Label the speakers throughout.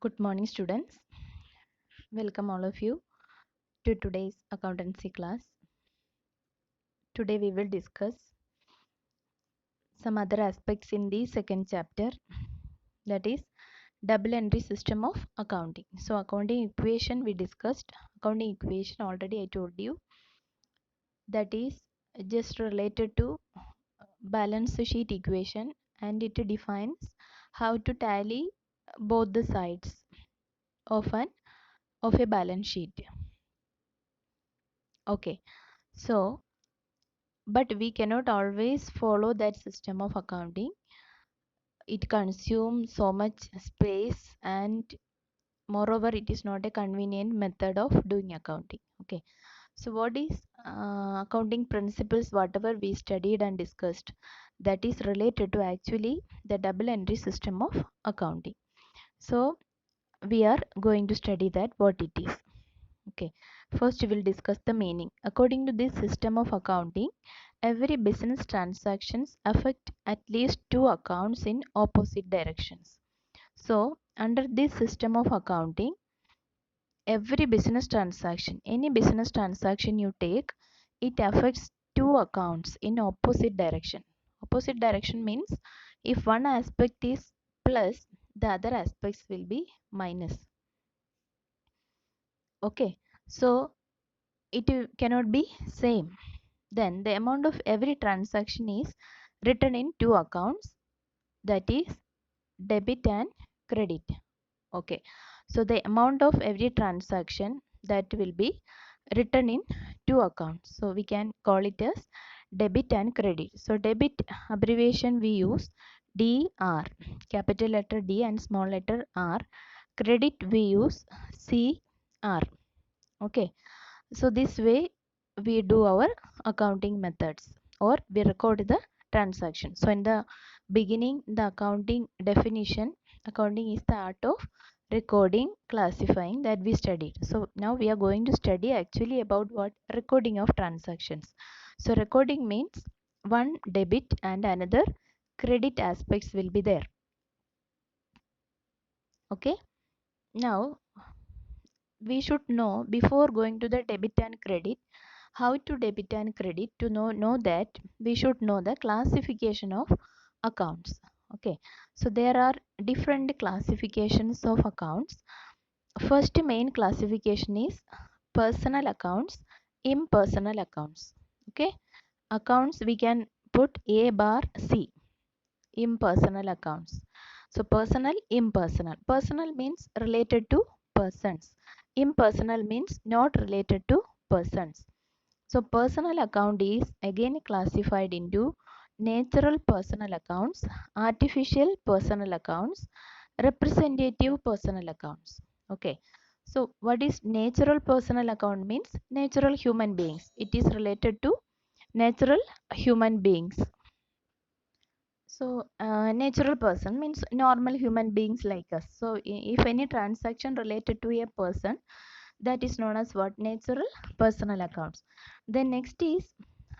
Speaker 1: Good morning, students. Welcome all of you to today's accountancy class. Today we will discuss some other aspects in the second chapter, that is double entry system of accounting. So accounting equation we discussed. Accounting equation already I told you, that is just related to balance sheet equation, and it defines how to tally both the sides of a balance sheet. Okay, so but we cannot always follow that system of accounting. It consumes so much space, and moreover it is not a convenient method of doing accounting. Okay, so what is accounting principles, whatever we studied and discussed, that is related to actually the double entry system of accounting. So we are going to study that, what it is. Okay, first we will discuss the meaning. According to this system of accounting, every business transactions affect at least two accounts in opposite directions. So, under this system of accounting, every business transaction, any business transaction you take, it affects two accounts in opposite direction. Opposite direction means if one aspect is plus, the other aspects will be minus. Okay, so it cannot be same. Then the amount of every transaction is written in two accounts, that is debit and credit. Okay, so the amount of every transaction that will be written in two accounts, so we can call it as debit and credit. So debit abbreviation we use DR, capital letter D and small letter R. Credit we use CR. Okay, so this way we do our accounting methods, or we record the transaction. So in the beginning, the accounting definition, accounting is the art of recording, classifying, that we studied. So now we are going to study actually about what recording of transactions. So recording means one debit and another credit aspects will be there. Okay, now we should know, before going to the debit and credit, how to debit and credit. To know that, we should know the classification of accounts. Okay, so there are different classifications of accounts. First main classification is personal accounts, impersonal accounts. Okay, accounts we can put A bar C, impersonal accounts. So personal, impersonal. Personal means related to persons. Impersonal means not related to persons. So personal account is again classified into natural personal accounts, artificial personal accounts, representative personal accounts. Okay. So what is natural personal account means? Natural human beings. It is related to natural human beings. So natural person means normal human beings like us. So if any transaction related to a person, that is known as what? Natural personal accounts. Then next is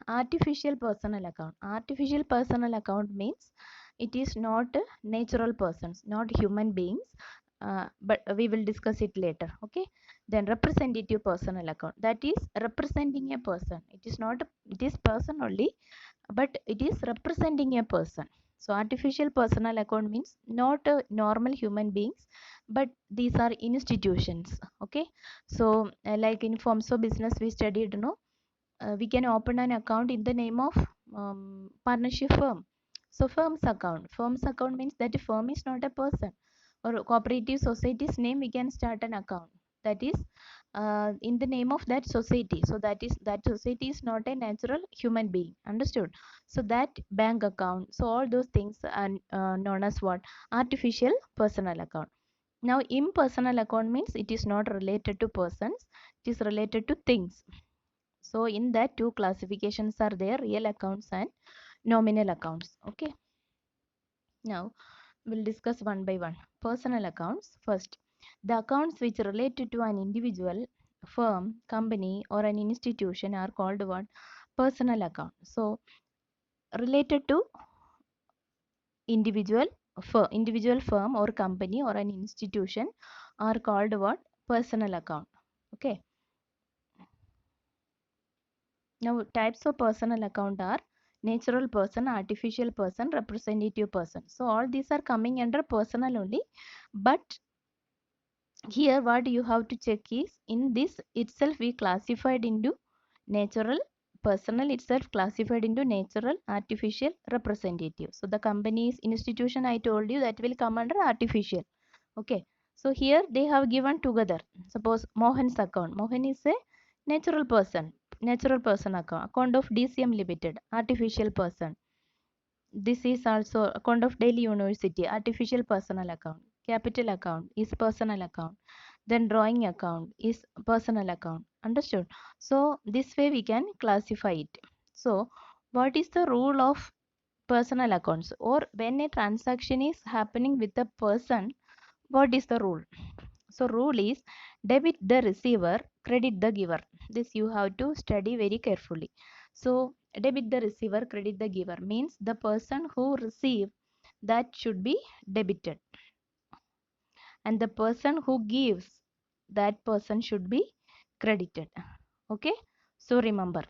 Speaker 1: artificial personal account. Artificial personal account means it is not natural persons, not human beings, but we will discuss it later. Okay, then representative personal account, that is representing a person. It is not it is person only, but it is representing a person. So artificial personal account means not normal human beings, but these are institutions. Okay, so like in forms of business we studied, we can open an account in the name of partnership firm. So firm's account means that a firm is not a person, or a cooperative society's name we can start an account, that is in the name of that society. So that society is not a natural human being, understood? So that bank account, so all those things are known as what? Artificial personal account. Now impersonal account means it is not related to persons, it is related to things. So in that two classifications are there, real accounts and nominal accounts. Okay, now we'll discuss one by one. Personal accounts first. The accounts which related to an individual, firm, company or an institution are called what? Personal account. So related to individual, individual firm or company or an institution are called what? Personal account. Okay. Now types of personal account are natural person, artificial person, representative person. So all these are coming under personal only, but here what you have to check is in this itself we classified into natural, personal itself classified into natural, artificial, representative. So the company's institution I told you that will come under artificial. Okay, so here they have given together. Suppose Mohan's account. Mohan is a natural person, account of DCM Limited, artificial person. This is also account of Delhi University, artificial personal account. Capital account is personal account. Then drawing account is personal account. Understood? So this way we can classify it. So what is the rule of personal accounts, or when a transaction is happening with a person, what is the rule? So rule is debit the receiver, credit the giver. This you have to study very carefully. So debit the receiver, credit the giver means the person who receive that should be debited, and the person who gives that person should be credited. Okay, so remember.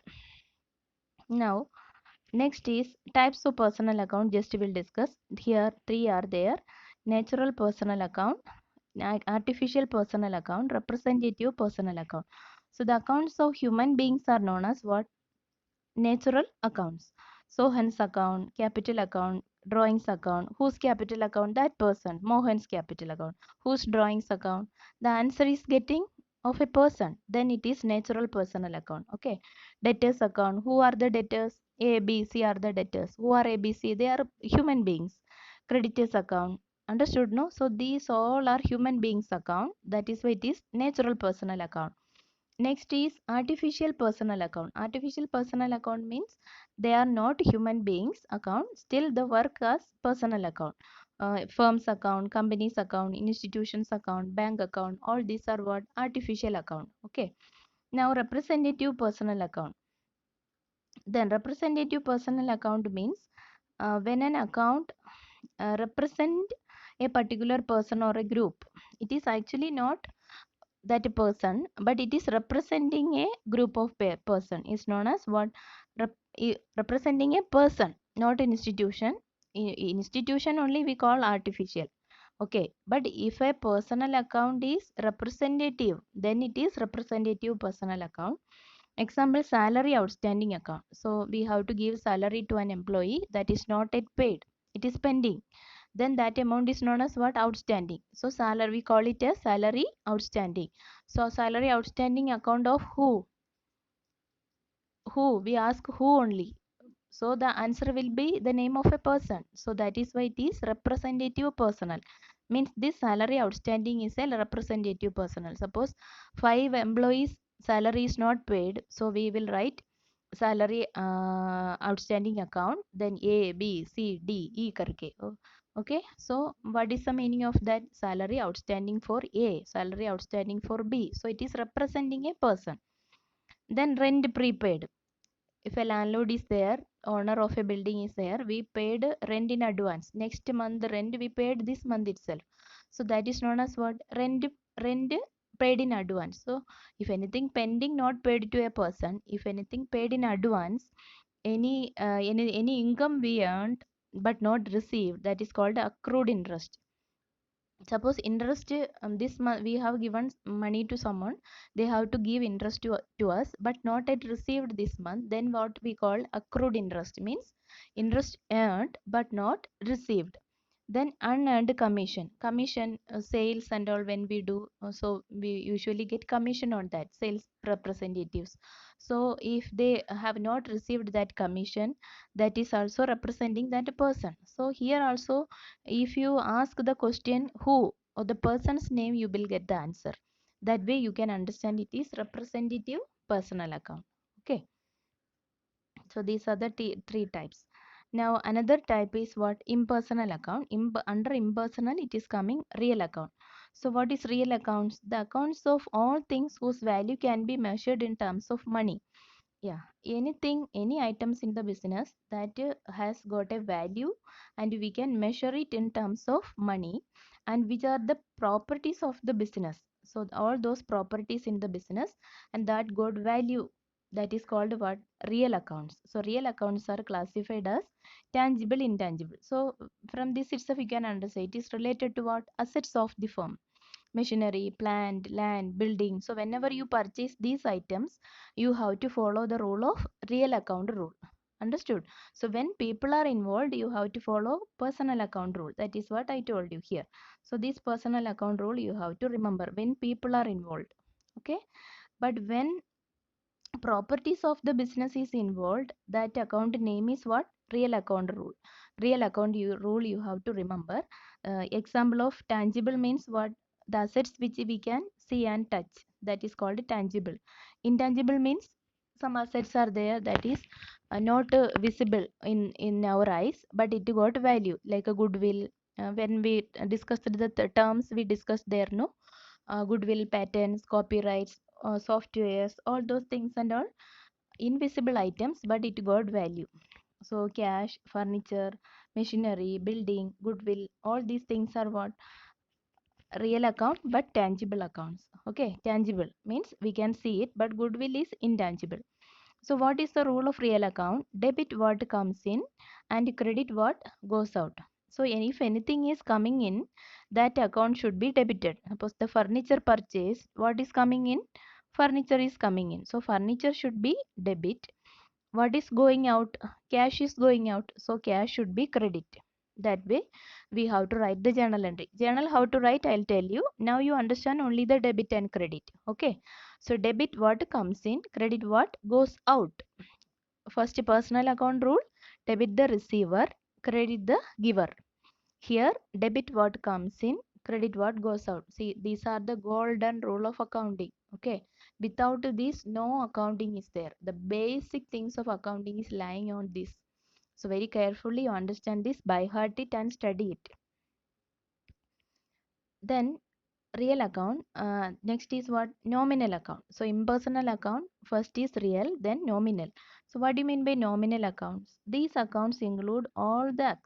Speaker 1: Now next is types of personal account. Just we'll discuss here. Three are there: natural personal account, artificial personal account, representative personal account. So the accounts of human beings are known as what? Natural accounts. So Sohan's account, capital account, drawings account. Whose capital account? That person. Mohan's capital account. Whose drawings account? The answer is getting of a person. Then it is natural personal account. Okay. Debtors account. Who are the debtors? A, B, C are the debtors. Who are A, B, C? They are human beings. Creditors account. Understood? No? So these all are human beings account. That is why it is natural personal account. Next is artificial personal account. Artificial personal account means they are not human beings account, still the work as personal account. Firms account, companies account, institutions account, bank account, all these are what? Artificial account. Okay. Now representative personal account. Then representative personal account means when an account represent a particular person or a group. It is actually not that person, but it is representing a group of person, is known as what? Representing a person, not an institution. Institution only we call artificial. Okay, but if a personal account is representative, then it is representative personal account. Example, salary outstanding account. So we have to give salary to an employee that is not yet paid, it is pending, then that amount is known as what? Outstanding. So salary, we call it as salary outstanding. So salary outstanding account of who? We ask who only. So the answer will be the name of a person. So that is why it is representative personal. Means this salary outstanding is a representative personal. Suppose 5 employees salary is not paid, so we will write salary outstanding account, then A, B, C, D, E करके. Okay, so what is the meaning of that? Salary outstanding for A, salary outstanding for B. So it is representing a person. Then rent prepaid. If a landlord is there, owner of a building is there, we paid rent in advance. Next month rent we paid this month itself. So that is known as what? Rent paid in advance. So if anything pending not paid to a person, if anything paid in advance, any income we earned but not received, that is called accrued interest. Suppose interest, this month we have given money to someone, they have to give interest to us but not yet received this month, then what we call accrued interest, means interest earned but not received. Then unearned commission, sales and all when we do, so we usually get commission on that, sales representatives. So if they have not received that commission, that is also representing that person. So here also, if you ask the question who or the person's name, you will get the answer. That way you can understand it is representative personal account. Okay, so these are the three types. Now another type is what? Impersonal account. Under impersonal it is coming real account. So what is real accounts? The accounts of all things whose value can be measured in terms of money. Yeah, anything, any items in the business that has got a value and we can measure it in terms of money, and which are the properties of the business. So all those properties in the business and that got value, that is called what? Real accounts. So real accounts are classified as tangible, intangible. So from this itself you can understand it is related to what? Assets of the firm, machinery, plant, land, building. So whenever you purchase these items, you have to follow the rule of real account rule. Understood? So when people are involved, you have to follow personal account rule. That is what I told you here. So this personal account rule you have to remember when people are involved. Okay. But when properties of the business is involved, that account name is what? Real account rule. Real account rule you have to remember. Example of tangible means what? The assets which we can see and touch, that is called tangible. Intangible means some assets are there that is not visible in our eyes, but it got value, like a goodwill. When we discussed the terms we discussed there, no, goodwill, patents, copyrights, softwares, all those things and all invisible items, but it got value. So cash, furniture, machinery, building, goodwill, all these things are what? Real account but tangible accounts. Okay, tangible means we can see it, but goodwill is intangible. So what is the rule of real account? Debit what comes in and credit what goes out. So if anything is coming in, that account should be debited. Suppose the furniture purchase, what is coming in? Furniture is coming in. So furniture should be debit. What is going out? Cash is going out. So cash should be credit. That way we have to write the journal entry. Journal how to write, I'll tell you. Now you understand only the debit and credit. Okay. So debit what comes in, credit what goes out. First personal account rule, debit the receiver, credit the giver. Here debit what comes in, credit what goes out. See, these are the golden rule of accounting. Okay. Without this, no accounting is there. The basic things of accounting is lying on this. So very carefully you understand this, by heart it and study it. Then real account, next is what? Nominal account. So impersonal account, first is real, then nominal. So what do you mean by nominal accounts? These accounts include all the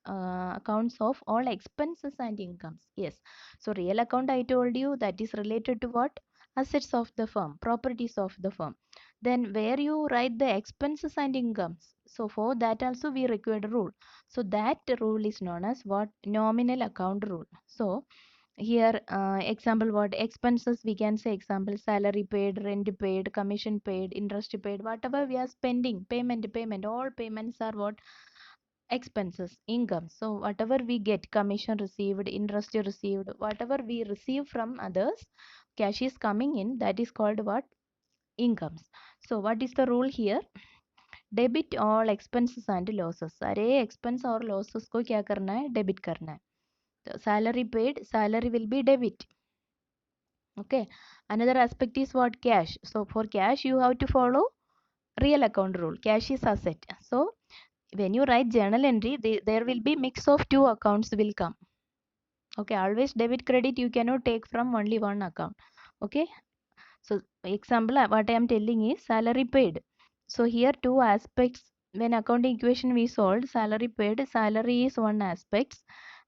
Speaker 1: accounts of all expenses and incomes. Yes. So real account I told you, that is related to what? Assets of the firm, properties of the firm. Then where you write the expenses and incomes, so for that also we require a rule. So that rule is known as what? Nominal account rule. So here example what? Expenses we can say, example, salary paid, rent paid, commission paid, interest paid, whatever we are spending, payment, all payments are what? Expenses. Income, so whatever we get, commission received, interest received, whatever we receive from others, cash is coming in, that is called what? Incomes. So what is the rule here? Debit all expenses and losses. अरे expense और losses को क्या करना है? Debit करना है. So salary paid, salary will be debit. Okay. Another aspect is what? Cash. So for cash you have to follow real account rule. Cash is asset. So when you write journal entry, there will be mix of two accounts will come. Okay. Always debit credit you cannot take from only one account. Okay. So example what I am telling is salary paid. So here two aspects, when accounting equation we solved, salary paid, salary is one aspect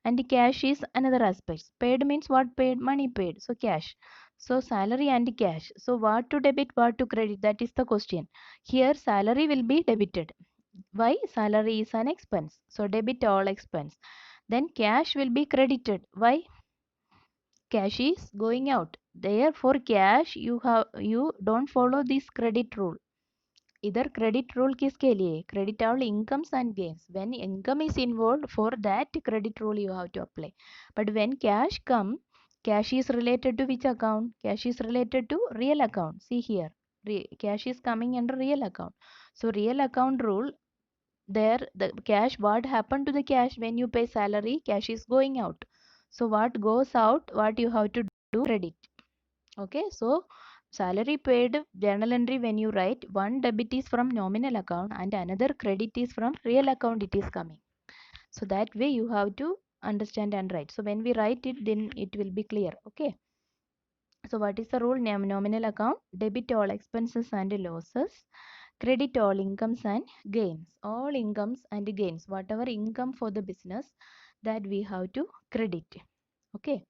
Speaker 1: and cash is another aspect. Paid means what? Paid, money paid, so cash. So salary and cash. So what to debit, what to credit, that is the question. Here salary will be debited. Why? Salary is an expense. So debit all expense. Then cash will be credited. Why? Cash is going out. Therefore cash you don't follow this credit rule. Either credit rule किसके लिए? Credit all incomes and gains. When income is involved, for that credit rule you have to apply. But when cash come, cash is related to which account? Cash is related to real account. See here, cash is coming under real account. So real account rule, there the cash, what happened to the cash? When you pay salary, cash is going out. So what goes out, what you have to do? Credit. Okay. So salary paid journal entry, when you write, one debit is from nominal account and another credit is from real account, it is coming. So that way you have to understand and write. So when we write it, then it will be clear. Okay. So what is the rule? Nominal account, debit all expenses and losses, credit all incomes and gains. All incomes and gains, whatever income for the business, that we have to credit. Okay.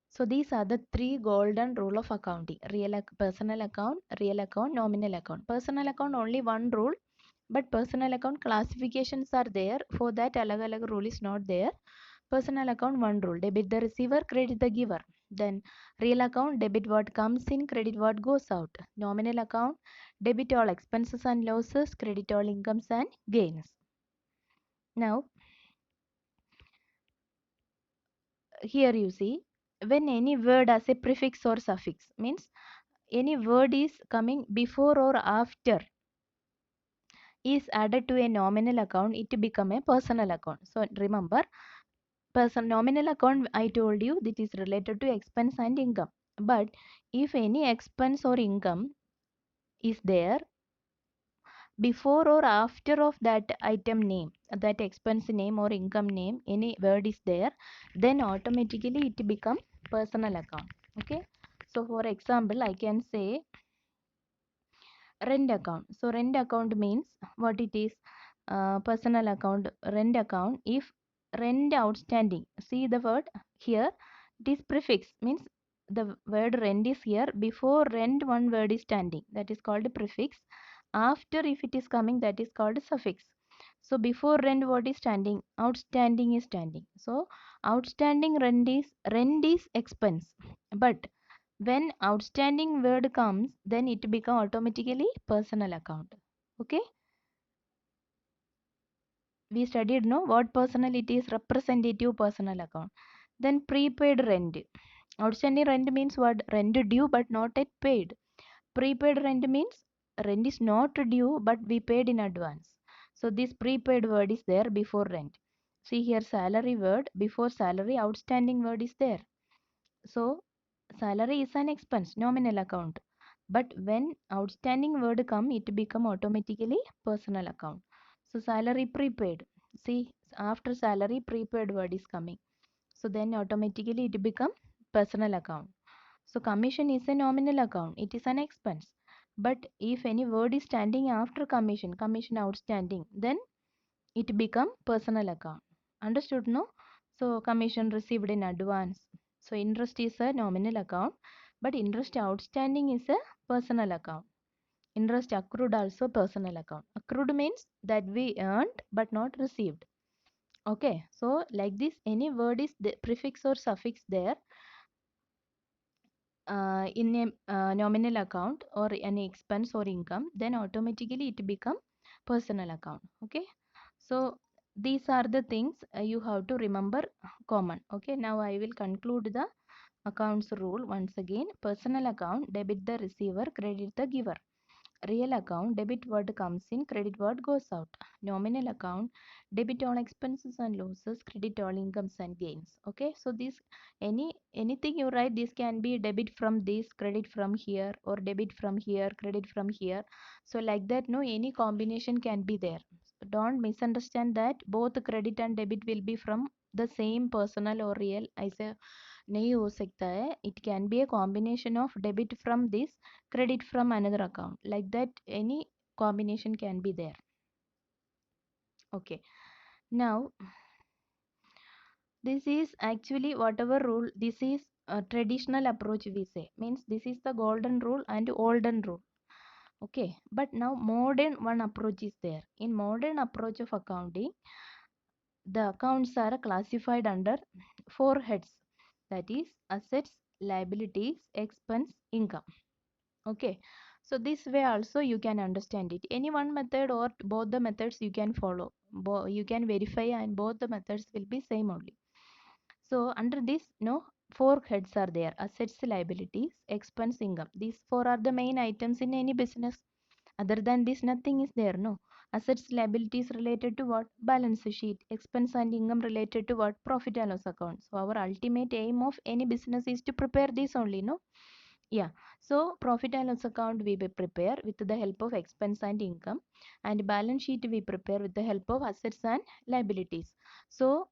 Speaker 1: So these are the three golden rule of accounting: personal account, real account, nominal account. Personal account only one rule, but personal account classifications are there. For that, alag rule is not there. Personal account one rule: debit the receiver, credit the giver. Then real account, debit what comes in, credit what goes out. Nominal account, debit all expenses and losses, credit all incomes and gains. Now here you see, when any word has a prefix or suffix, means any word is coming before or after is added to a nominal account, it become a personal account. So remember, nominal account, I told you, that is related to expense and income. But if any expense or income is there before or after of that item name, that expense name or income name, any word is there, then automatically it become personal account. Okay. So for example, I can say rent account. So rent account means what it is? Personal account, rent account. If rent outstanding, see the word here, it is prefix, means the word rent is here, before rent one word is standing, that is called prefix. After, if it is coming, that is called suffix. So before rent what is standing? Outstanding is standing. So outstanding rent is expense, but when outstanding word comes, then it become automatically personal account. Okay. We studied, no, what personal it is? Representative personal account. Then prepaid rent. Outstanding rent means what? Rent due but not yet paid. Prepaid rent means rent is not due but we paid in advance. So this prepaid word is there before rent. See here, salary word, before salary outstanding word is there. So salary is an expense, nominal account. But when outstanding word come, it become automatically personal account. So salary prepaid. See, after salary prepaid word is coming. So then automatically it become personal account. So commission is a nominal account. It is an expense. But if any word is standing after commission, commission outstanding, then it become personal account. Understood, no? So commission received in advance. So interest is a nominal account, but interest outstanding is a personal account. Interest accrued also personal account. Accrued means that we earned but not received. Okay, so like this, any word is the prefix or suffix there in a nominal account or any expense or income, then automatically it become personal account. Okay. So these are the things you have to remember common. Okay. Now I will conclude the accounts rule once again. Personal account, debit the receiver, credit the giver. Real account, debit what comes in, credit what goes out. Nominal account, debit all expenses and losses, credit all incomes and gains. Okay, so this, anything you write, this can be debit from this, credit from here, or debit from here, credit from here. So like that, no, any combination can be there. So don't misunderstand that both credit and debit will be from the same personal or real. I say नहीं हो सकता है. It can be a combination of debit from this, credit from another account. Like that, any combination can be there. Okay. Now, this is actually whatever rule, this is a traditional approach we say. Means this is the golden rule and olden rule. Okay. But now modern one approach is there. In modern approach of accounting, the accounts are classified under four heads. That is assets, liabilities, expense, income. Okay, so this way also you can understand it. Any one method or both the methods you can follow. You can verify and both the methods will be same only. So under this, no, four heads are there: assets, liabilities, expense, income. These four are the main items in any business. Other than this, nothing is there. No. Assets, liabilities related to what? Balance sheet. Expense and income related to what? Profit and loss account. So our ultimate aim of any business is to prepare this only. No. Yeah. So profit and loss account we will prepare with the help of expense and income, and balance sheet we prepare with the help of assets and liabilities. So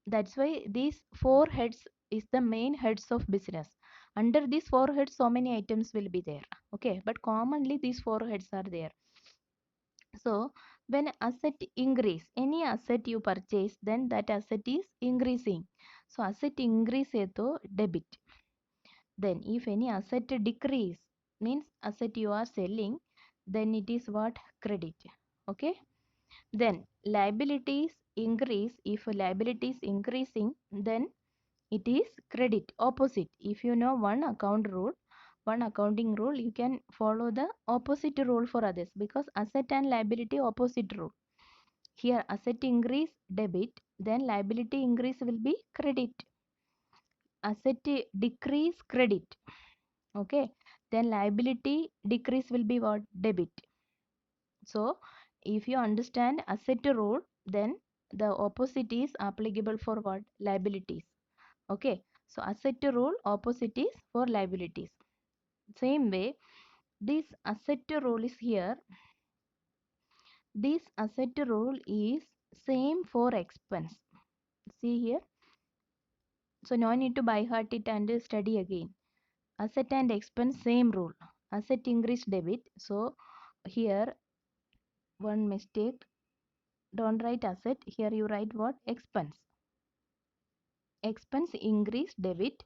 Speaker 1: that's why these four heads is the main heads of business. Under these four heads, so many items will be there. Okay, but commonly these four heads are there. So when asset increase, any asset you purchase, then that asset is increasing. So asset increase hai to debit. Then if any asset decrease, means asset you are selling, then it is what? Credit. Okay. Then liabilities increase. If liability is increasing, then it is credit. Opposite. If you know one accounting rule, you can follow the opposite rule for others, because asset and liability opposite rule. Here asset increase debit, then liability increase will be credit. Asset decrease credit. Okay, then liability decrease will be what? Debit. So if you understand asset rule, then the opposite is applicable for what? Liabilities. Okay, so asset rule opposite is for liabilities. Same way, this asset rule is here. This asset rule is same for expense. See here. So no need to by heart it and study again. Asset and expense same rule. Asset increase debit. So here one mistake. Don't write asset. Here you write what? Expense. Expense increase debit.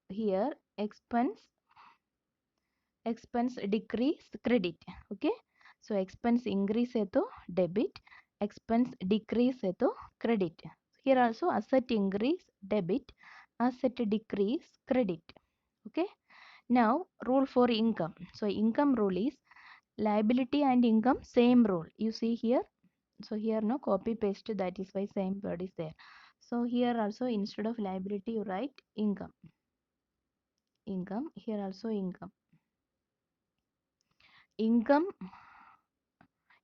Speaker 1: Here expense decrease credit. Okay. So expense increase hai to debit. Expense decrease hai to credit. Here also asset increase debit. Asset decrease credit. Okay. Now rule for income. So income rule is liability and income same rule. You see here. So here no copy paste, that is why same word is there. So here also instead of liability you write income. Income. Here also income. Income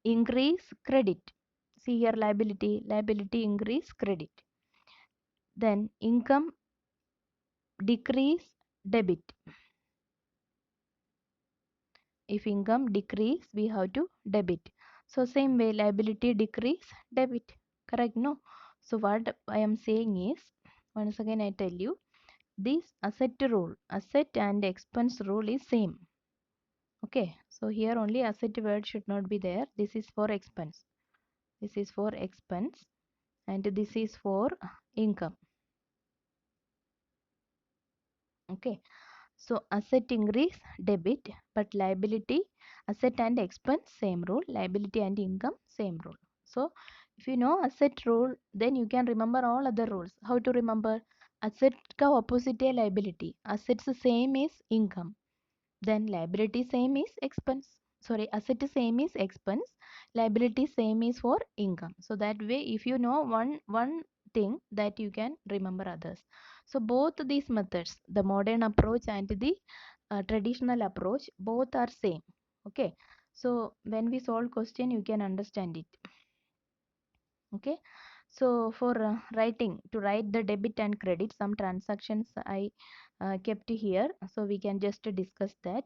Speaker 1: increase credit. See here liability increase credit. Then income decrease debit. If income decrease, we have to debit. So same way liability decrease debit. Correct? No? So what I am saying is, once again I tell you, this asset rule, asset and expense rule is same. Okay. So here only asset word should not be there. This is for expense. This is for expense and this is for income. Okay. So asset increase debit, but liability, asset and expense same rule, liability and income same rule. So if you know asset rule, then you can remember all other rules. How to remember? Asset ka opposite है liability. Assets same is income. Then liability same is expense. Sorry, asset same is expense. Liability same is for income. So that way, if you know one thing, that you can remember others. So both these methods, the modern approach and the traditional approach, both are same. Okay. So when we solve question, you can understand it. Okay. So for writing, to write the debit and credit, some transactions I kept here. So we can just discuss that.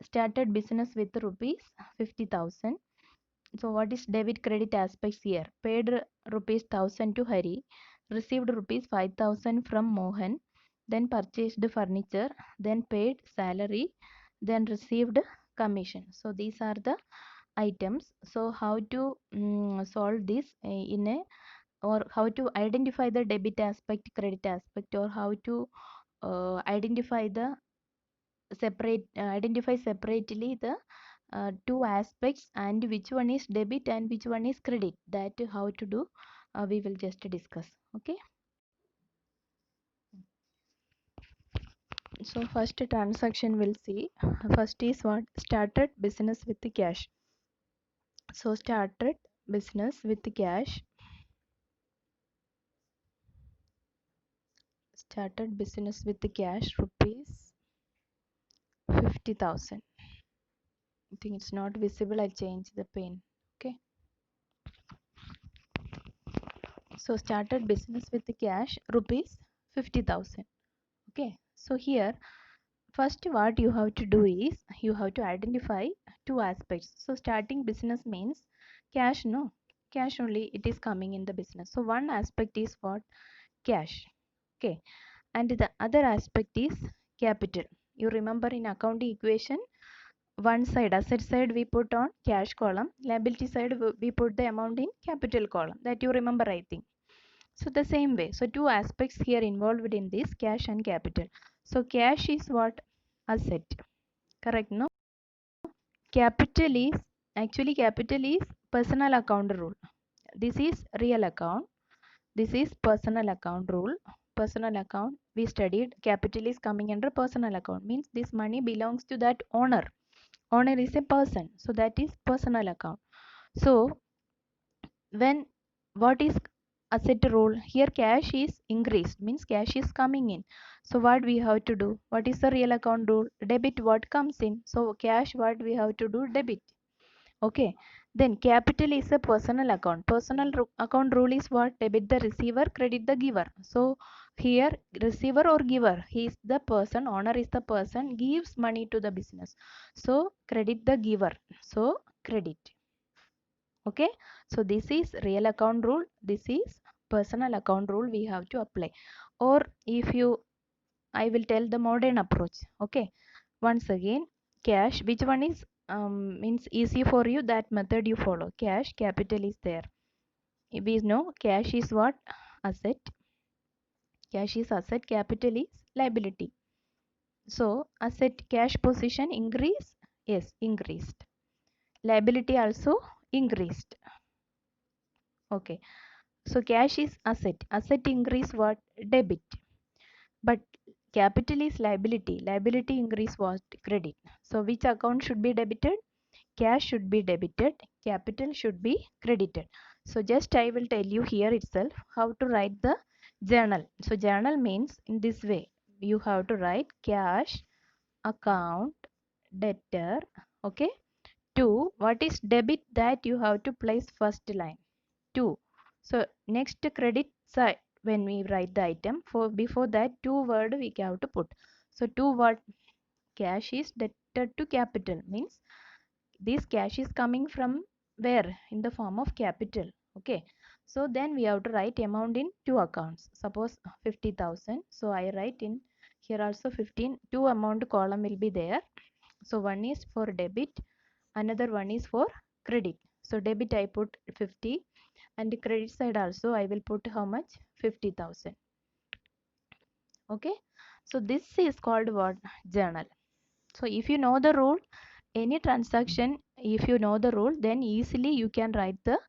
Speaker 1: Started business with rupees 50,000. So what is debit credit aspects here? Paid rupees 1,000 to Hari, received rupees 5,000 from Mohan, then purchased furniture, then paid salary, then received commission. So these are the items. So how to solve this in a, or how to identify the debit aspect, credit aspect, or how to identify the identify separately the two aspects, and which one is debit and which one is credit, that how to do, we will just discuss. Okay. So first transaction we'll see. First is what? Started business with the cash. So started business with the cash. Started business with the cash rupees 50,000. I think it's not visible, I'll change the pen. Okay. So started business with the cash rupees 50,000. Okay. So here first what you have to do is you have to identify two aspects. So starting business means cash, no? Cash only it is coming in the business. So one aspect is what? Cash. Okay. And the other aspect is capital. You remember in accounting equation, one side asset side we put on cash column, liability side we put the amount in capital column. That you remember, I think. So the same way, so two aspects here involved in this, cash and capital. So cash is what? Asset, correct? No, capital is personal account rule. This is real account, this is personal account rule. Personal account we studied, capital is coming under personal account, means this money belongs to that owner. Owner is a person, so that is personal account. So when, what is asset rule? Here cash is increased, means cash is coming in. So what we have to do? What is the real account rule? Debit what comes in. So cash, what we have to do? Debit. Okay. Then capital is a personal account. Personal account rule is what? Debit the receiver, credit the giver. So here receiver or giver, he is the person, owner is the person, gives money to the business. So credit the giver. So credit. Okay, so this is real account rule, this is personal account rule we have to apply. Or if you, I will tell the modern approach. Okay, once again, cash, which one is means easy for you, that method you follow. Cash, capital is there. We know cash is what? Asset. Cash is asset, capital is liability. So asset cash position increase, yes, increased. Liability also increased. Okay, so cash is asset. Asset increase what? Debit. But capital is liability. Liability increase what? Credit. So which account should be debited? Cash should be debited. Capital should be credited. So just I will tell you here itself how to write the journal. So journal means in this way. You have to write cash, account, debtor. Okay. 2. What is debit? That you have to place first line. 2. So next credit side, when we write the item, for before that 2 word we have to put. So 2 what? Cash is debted to capital, means this cash is coming from where? In the form of capital. Okay, so then we have to write amount in two accounts. Suppose 50,000, so I write in here also 15. Two amount column will be there. So one is for debit, another one is for credit. So debit I put 50, and the credit side also I will put how much? 50,000. Okay, so this is called what? Journal. So if you know the rule, any transaction, if you know the rule, then easily you can write the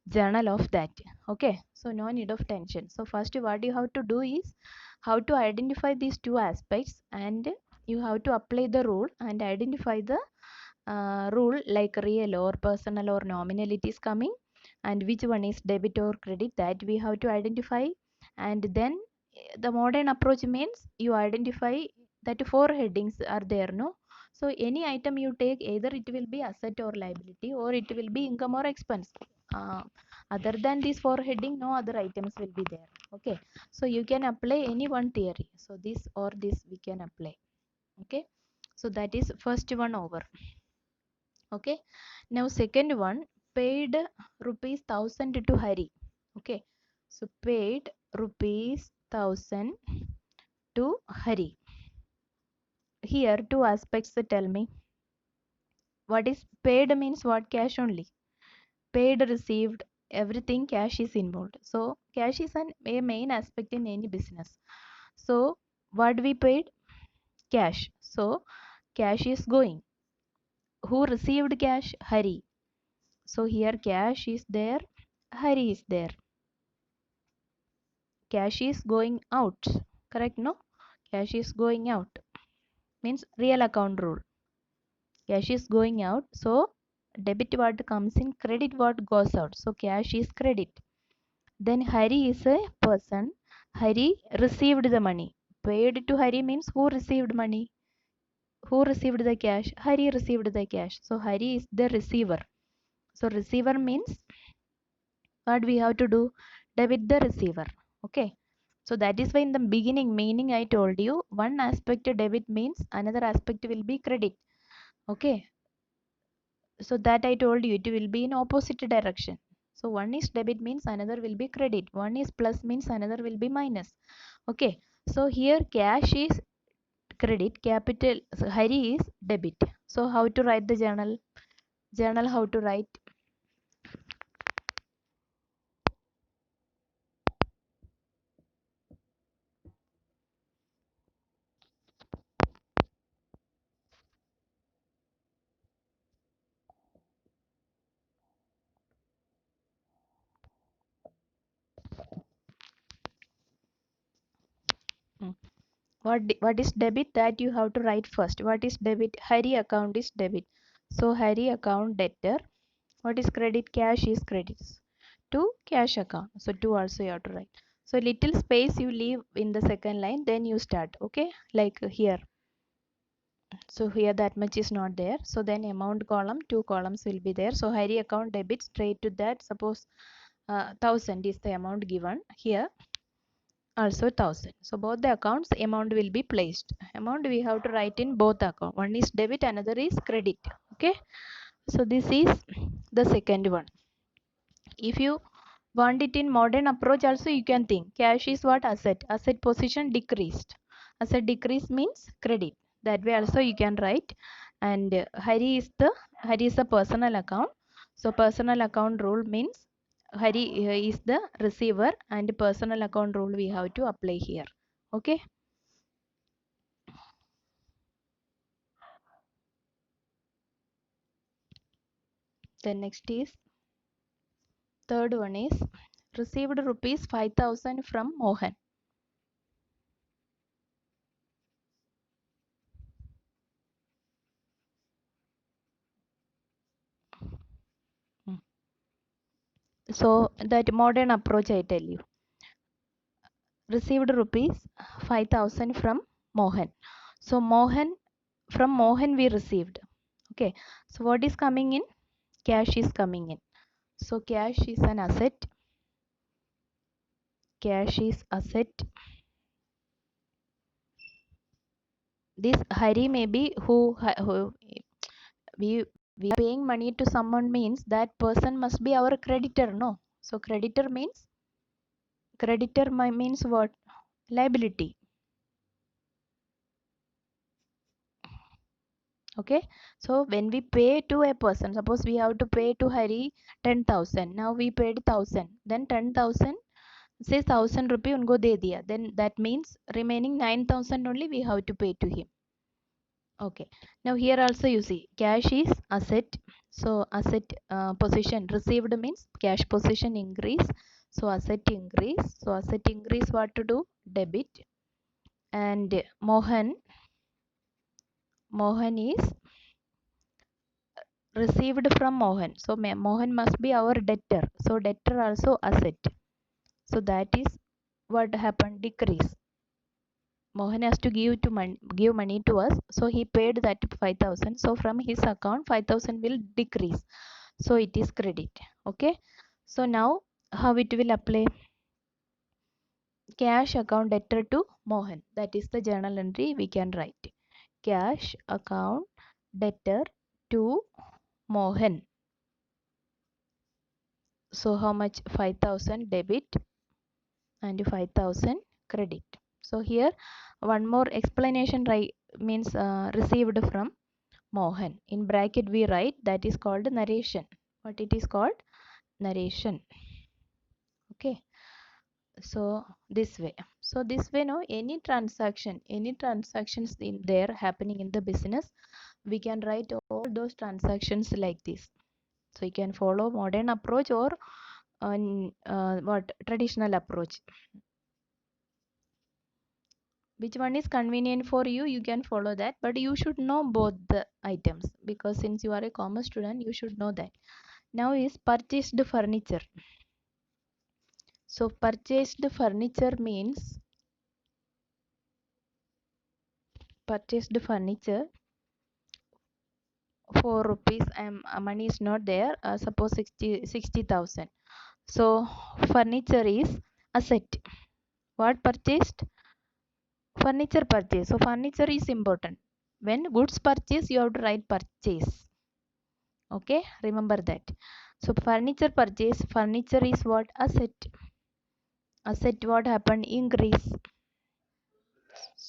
Speaker 1: journal of that. Okay, so no need of tension. So first what you have to do is how to identify these two aspects, and you have to apply the rule and identify the rule, like real or personal or nominal it is coming, and which one is debit or credit, that we have to identify. And then the modern approach means you identify that four headings are there, no? So any item you take, either it will be asset or liability, or it will be income or expense. uh, Other than these four heading, no other items will be there. Okay, so you can apply any one theory, so this or this we can apply. Okay, so that is first one over. Okay, now second one, paid rupees 1000 to Hari. Okay, so paid rupees 1000 to Hari. Here two aspects tell me. What is paid means what? Cash only. Paid, received, everything cash is involved. So cash is a main aspect in any business. So what we paid? Cash. So cash is going. Who received cash? Hari. So here cash is there, Hari is there. Cash is going out. Correct, no? Cash is going out. Means real account rule. Cash is going out. So debit what comes in, credit what goes out. So cash is credit. Then Hari is a person. Hari received the money. Paid to Hari means who received money? Who received the cash? Hari received the cash. So Hari is the receiver. So receiver means what we have to do? Debit the receiver. Okay, so that is why in the beginning meaning I told you, one aspect debit means another aspect will be credit. Okay, so that I told you, it will be in opposite direction. So one is debit means another will be credit, one is plus means another will be minus. Okay, so here cash is credit, capital Hari is debit. So how to write the journal? Journal how to write? What is debit? That you have to write first. What is debit? Hari account is debit. So Hari account debtor. What is credit? Cash is credits to cash account. So 2 also you have to write. So little space you leave in the second line, then you start. Okay, like here. So here that much is not there. So then amount column, 2 columns will be there. So Hari account debit straight to that. Suppose 1000 is the amount given here. Also 1000. So both the accounts amount will be placed. Amount we have to write in both account. One is debit, another is credit. Okay. So this is the second one. If you want it in modern approach also, you can think cash is what? Asset. Asset position decreased. Asset decrease means credit. That way also you can write. And Hari is the personal account. So personal account rule means Hari is the receiver, and personal account rule we have to apply here. Okay. Then next is third one is received rupees 5000 from Mohan. So that modern approach I tell you. Received rupees 5000 from Mohan. So from Mohan we received. Okay. So what is coming in? Cash is coming in. So cash is an asset. Cash is asset. This Hari may be who we are paying money to someone means that person must be our creditor, no? So creditor means what? Liability. Okay. So when we pay to a person, suppose we have to pay to Hari 10,000. Now we paid 1,000. Then 10,000, say 1,000 rupee unko de diya. Then that means remaining 9,000 only we have to pay to him. Okay. Now here also you see cash is asset. So asset position received means cash position increase. So asset increase. So asset increase, what to do? Debit. And Mohan is received from Mohan. So Mohan must be our debtor. So debtor also asset. So that is what happened, decrease. Mohan has to give money to us. So he paid that 5000. So from his account 5000 will decrease. So it is credit. Okay. So now how it will apply? Cash account debtor to Mohan. That is the journal entry we can write. Cash account debtor to Mohan. So how much? 5000 debit and 5000 credit. So here one more explanation, right, means received from Mohan. In bracket we write, that is called narration. What it is called? Narration. Okay. So this way. So this way, no, any transactions in there happening in the business, we can write all those transactions like this. So you can follow modern approach or what traditional approach. Which one is convenient for you, you can follow that, but you should know both the items, because since you are a commerce student you should know that. Now is purchased furniture. So purchased furniture means purchased furniture 4 rupees, money is not there, suppose 60,000. So furniture is asset. What purchased? Furniture purchase. So furniture is important. When goods purchase, you have to write purchase. Okay, remember that. So furniture purchase, furniture is what? Asset. Asset, what happened? Increase.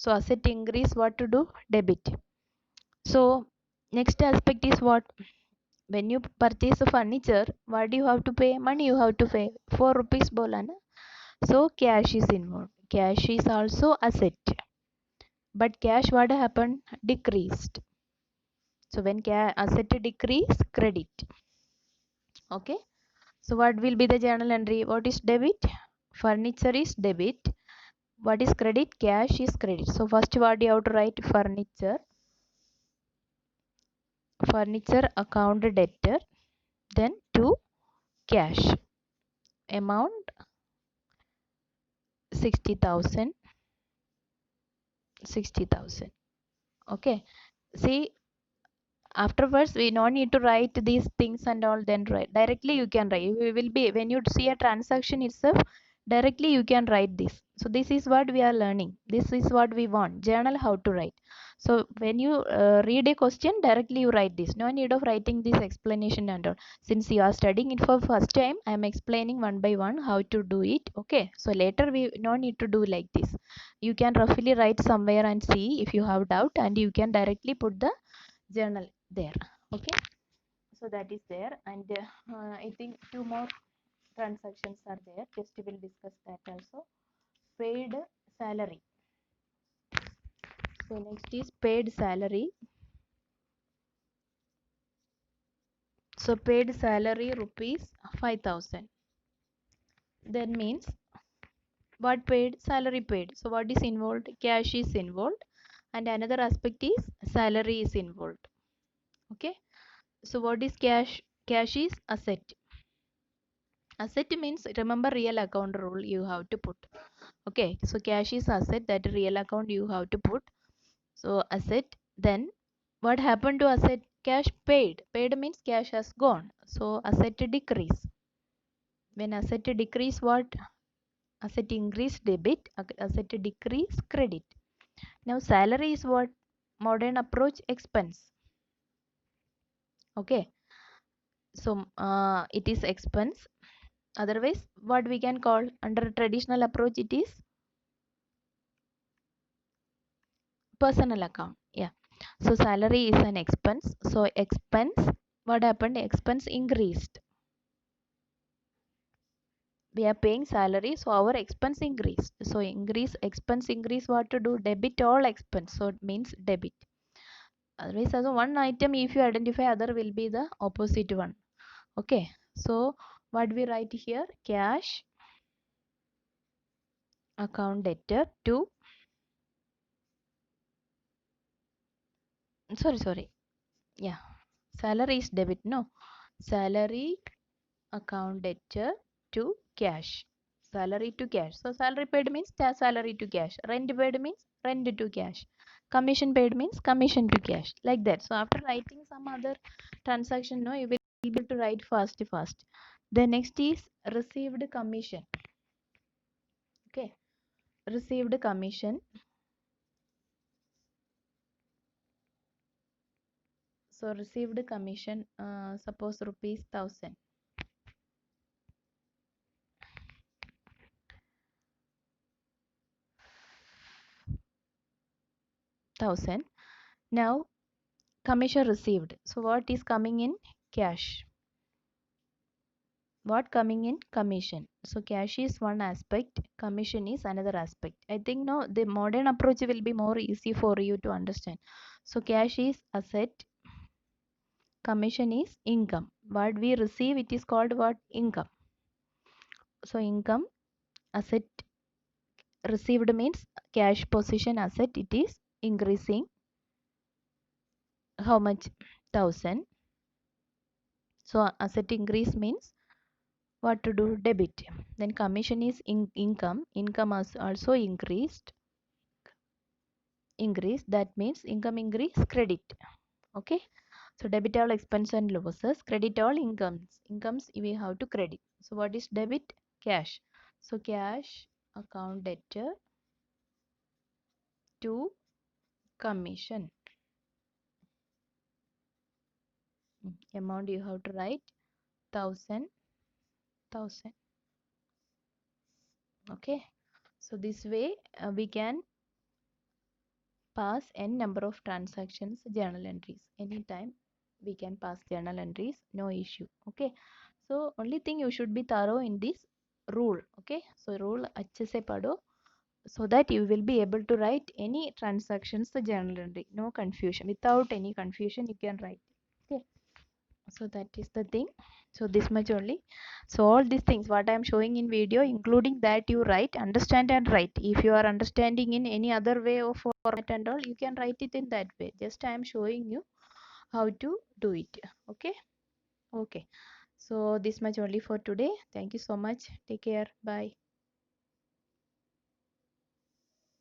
Speaker 1: So asset increase, what to do? Debit. So next aspect is what? When you purchase a furniture, what do you have to pay? Money you have to pay. 4 rupees bola na. So cash is involved. Cash is also asset. But cash, what happened? Decreased. So when asset decrease, credit. Okay. So what will be the journal entry? What is debit? Furniture is debit. What is credit? Cash is credit. So first what you have to write? Furniture. Furniture account debtor. Then to cash. Amount 60,000. 60,000. Okay. See, afterwards we no need to write these things and all, then write directly. You can write, we will be, when you see a transaction itself, directly you can write this. So this is what we are learning, this is what we want, journal how to write. So when you read a question, directly you write this, no need of writing this explanation and all. Since you are studying it for first time, I am explaining one by one how to do it. Okay, so later we no need to do like this. You can roughly write somewhere and see if you have doubt, and you can directly put the journal there. Okay, so that is there. And I think two more transactions are there, just will discuss that also. Paid salary. So next is paid salary. So paid salary rupees 5,000. Then means what paid? Salary paid. So what is involved? Cash is involved, and another aspect is salary is involved. Okay, so what is cash? Cash is asset. Asset means, remember, real account rule you have to put. Okay, so cash is asset, that real account you have to put. So asset. Then what happened to asset? Cash paid. Paid means cash has gone, so asset decrease. When asset decrease, what? Asset increase debit, asset decrease credit. Now salary is what? Modern approach, expense. Okay, so it is expense. Otherwise what we can call, under traditional approach, it is personal account. Yeah, so salary is an expense. So expense, what happened? Expense increased. We are paying salary, so our expense increased. So increase, expense increase, what to do? Debit all expense, so it means debit. Otherwise also one item if you identify, other will be the opposite one. Okay, so what we write here? Cash account debtor to, sorry, yeah, salary is debit, no, salary account debtor to cash. Salary to cash. So salary paid means salary to cash. Rent paid means rent to cash. Commission paid means commission to cash. Like that. So after writing some other transaction, no, you will be able to write fast. The next is received commission. Okay, received commission. So received commission, suppose rupees 1,000. 1,000. Now commission received. So what is coming in? Cash. What coming in? Commission. So cash is one aspect, commission is another aspect. I think no, the modern approach will be more easy for you to understand. So cash is asset, commission is income. What we receive, it is called what? Income. So income, asset, received means cash position, asset, it is increasing. How much? 1,000. So asset increase means what to do? Debit. Then commission is income, income has also increased. Increase, that means income increase, credit. Okay, so debit all expense and losses, credit all incomes we have to credit. So what is debit? Cash. So cash account debtor to commission. Amount you have to write 1,000. Okay, so this way we can pass n number of transactions journal entries. Anytime we can pass journal entries, no issue. Okay, so only thing you should be thorough in this rule. Okay, so rule अच्छे से पढ़ो so that you will be able to write any transactions the journal entry, no confusion. Without any confusion you can write. Okay, so that is the thing. So this much only. So all these things what I am showing in video, including that you write, understand and write. If you are understanding in any other way of format and all, you can write it in that way. Just I am showing you how to do it. Okay, okay, so this much only for today. Thank you so much. Take care. Bye.